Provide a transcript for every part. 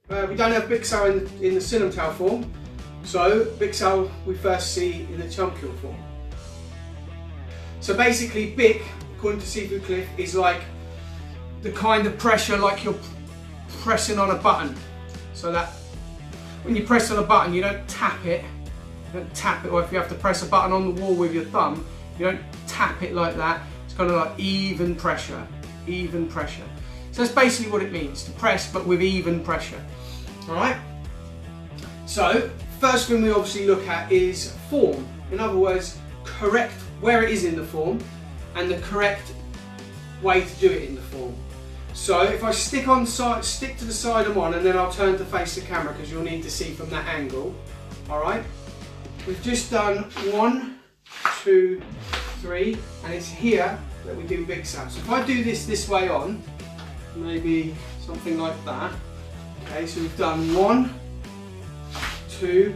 We don't have Bik Sau in the Sinam Tau form, so Bik Sau we first see in the Cham form. So basically Bik, according to Seafood Cliff, is like the kind of pressure like you're pressing on a button. So that when you press on a button, you don't tap it. You don't tap it, or if you have to press a button on the wall with your thumb, you don't tap it like that. It's kind of like even pressure, even pressure. So that's basically what it means, to press but with even pressure. Alright? So, first thing we obviously look at is form. In other words, correct where it is in the form and the correct way to do it in the form. So if I stick to the side I'm on, and then I'll turn to face the camera because you'll need to see from that angle. Alright? We've just done 1, 2, 3, and it's here that we do Bik Sau. So if I do this way on, maybe something like that. Okay, so we've done 1, 2,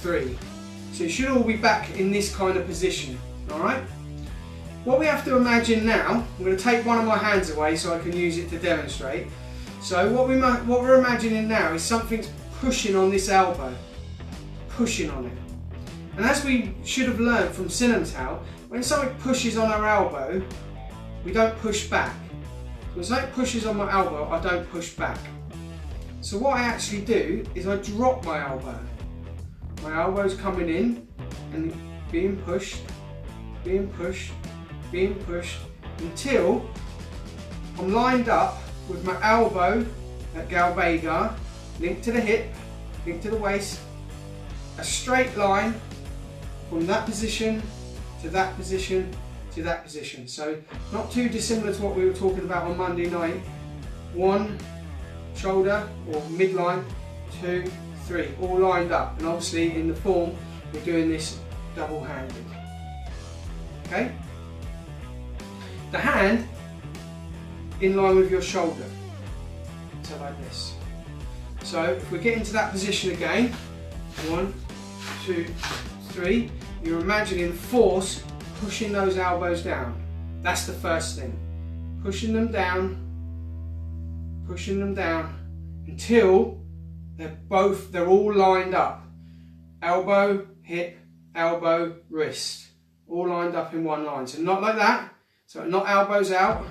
3. So it should all be back in this kind of position. Alright? What we have to imagine now, I'm going to take one of my hands away so I can use it to demonstrate. So what we're imagining now is something's pushing on this elbow. Pushing on it. And as we should have learned from Sinam Tau, when something pushes on our elbow, we don't push back. When something pushes on my elbow, I don't push back. So what I actually do is I drop my elbow. My elbow's coming in and being pushed, being pushed, being pushed, until I'm lined up with my elbow at Gau Bei Ga, linked to the hip, linked to the waist, a straight line from that position to that position to that position. So not too dissimilar to what we were talking about on Monday night. 1 shoulder or midline, 2, 3, all lined up. And obviously in the form we're doing this double-handed. Okay? The hand in line with your shoulder. So like this. So if we get into that position again, 1, 2, 3, you're imagining force pushing those elbows down. That's the first thing. Pushing them down until they're all lined up. Elbow, hip, elbow, wrist. All lined up in one line. So not like that. So not elbows out,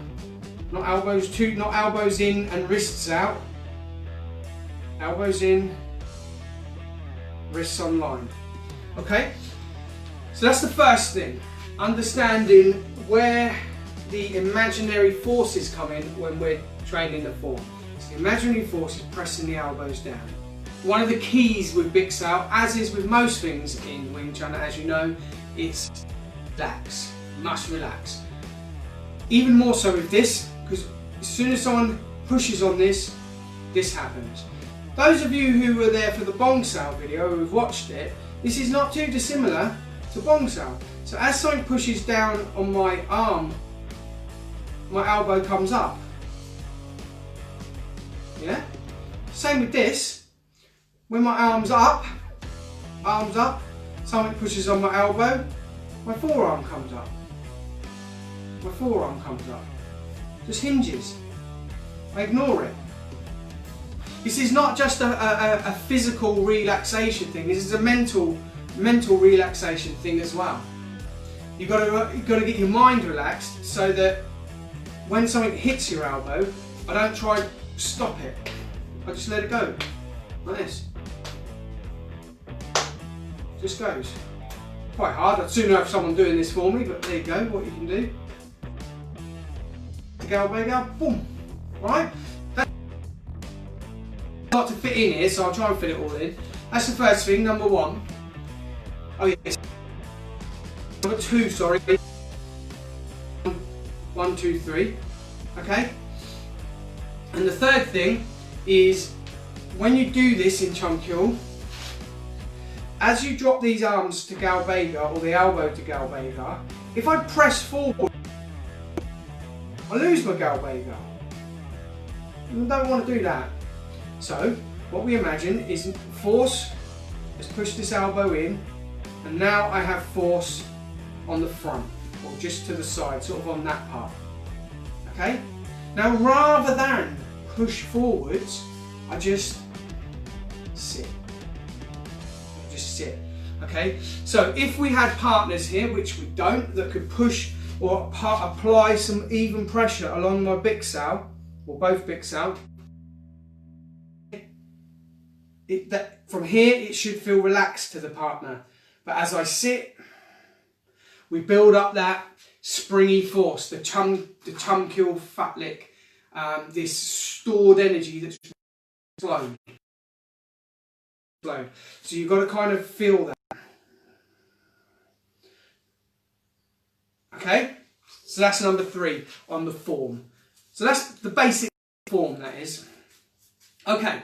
not elbows in and wrists out. Elbows in, wrists on line. Okay? So that's the first thing. Understanding where the imaginary forces come in when we're training the form. So the imaginary force is pressing the elbows down. One of the keys with Bik Sau, as is with most things in Wing Chun, as you know, it's relax. You must relax. Even more so with this, because as soon as someone pushes on this, this happens. Those of you who were there for the Bong Sau video, who've watched it, this is not too dissimilar to Bong Sau. So as something pushes down on my arm, my elbow comes up. Yeah? Same with this. When my arm's up, something pushes on my elbow, my forearm comes up. My forearm comes up. Just hinges. I ignore it. This is not just a physical relaxation thing, this is a mental relaxation thing as well. You've got to get your mind relaxed so that when something hits your elbow, I don't try and stop it. I just let it go, like this. Just goes. Quite hard. I'd sooner have someone doing this for me, but there you go, what you can do. Gau Bei Ga, boom. Right? That's a lot to fit in here, so I'll try and fit it all in. That's the first thing, number 1. Oh yes. Number 2, sorry. 1, 2, 3. Okay? And the third thing is, when you do this in Chum, as you drop these arms to Gau Bei Ga, or the elbow to Gau Bei Ga, if I press forward, I lose my Gau Bei Ga. I don't want to do that. So, what we imagine is force has pushed this elbow in, and now I have force on the front, or just to the side, sort of on that part. Okay? Now, rather than push forwards, I just sit. Just sit. Okay? So if we had partners here, which we don't, that could push or apply some even pressure along my Bik Sau, or both Bik Sau, from here it should feel relaxed to the partner. But as I sit, we build up that springy force, the chum kill fat lick, this stored energy that's flowed. So you've got to kind of feel that. Okay, so that's number 3 on the form. So that's the basic form, that is. Okay.